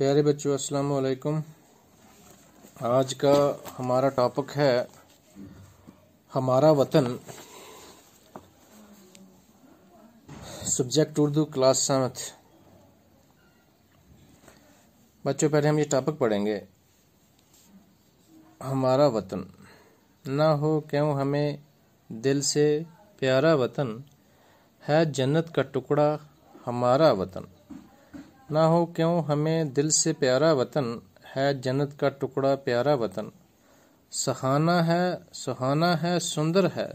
प्यारे बच्चों, अस्सलाम वालेकुम। आज का हमारा टॉपिक है हमारा वतन। Subject Urdu, class 7। बच्चों, पहले हम ये टॉपिक पढ़ेंगे। हमारा वतन ना हो क्यों हमें दिल से प्यारा वतन है, जन्नत का टुकड़ा हमारा वतन। ना हो क्यों हमें दिल से प्यारा वतन है, जन्नत का टुकड़ा प्यारा वतन। सुहाना है सुंदर है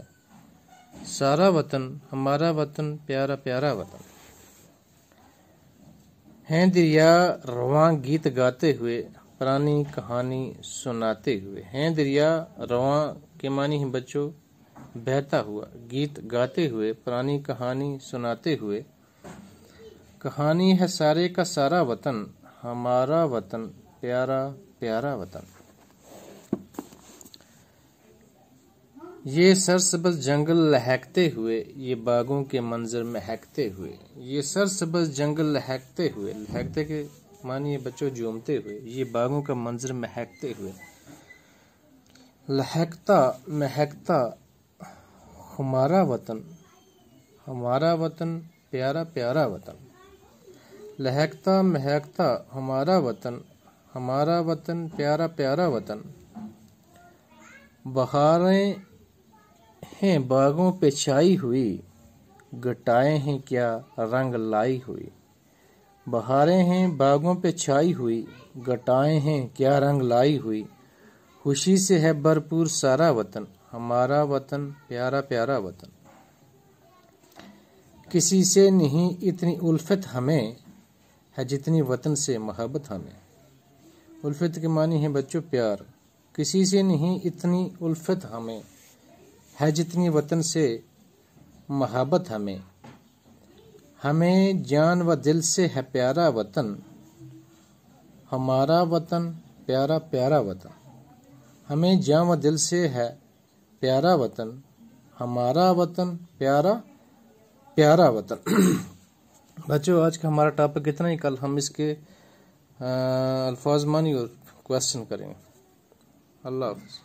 सारा वतन, हमारा वतन प्यारा प्यारा वतन। हैं दरिया रवां गीत गाते हुए, पुरानी कहानी सुनाते हुए। हैं दरिया रवां के मानी है बच्चों बहता हुआ, गीत गाते हुए, पुरानी कहानी सुनाते हुए। कहानी है सारे का सारा वतन, हमारा वतन प्यारा प्यारा वतन। ये सरसब्ज़ जंगल लहकते हुए, ये बागों के मंजर महकते हुए। ये सरसब्ज़ जंगल लहकते हुए, लहकते के मानिए बच्चों झूमते हुए। ये बागों का मंजर महकते हुए, लहकता महकता हमारा वतन प्यारा प्यारा वतन। लहकता महकता हमारा वतन प्यारा प्यारा वतन। बहारें हैं बागों पे छाई हुई, घटाएं हैं क्या रंग लाई हुई। बहारें हैं बागों पे छाई हुई, घटाएं हैं क्या रंग लाई हुई। खुशी से है भरपूर सारा वतन, हमारा वतन प्यारा प्यारा वतन। किसी से नहीं इतनी उल्फत हमें है, जितनी वतन से मोहब्बत हमें। उल्फत के मानी है बच्चों प्यार। किसी से नहीं इतनी उल्फत हमें है, जितनी वतन से मोहब्बत हमें। हमें जान व दिल से है प्यारा वतन, हमारा वतन प्यारा प्यारा वतन। हमें जान व दिल से है प्यारा वतन, हमारा वतन प्यारा प्यारा वतन। बच्चों, आज का हमारा टॉपिक इतना ही। कल हम इसके अल्फाज मानी और क्वेश्चन करेंगे। अल्लाह हाफ़िज़।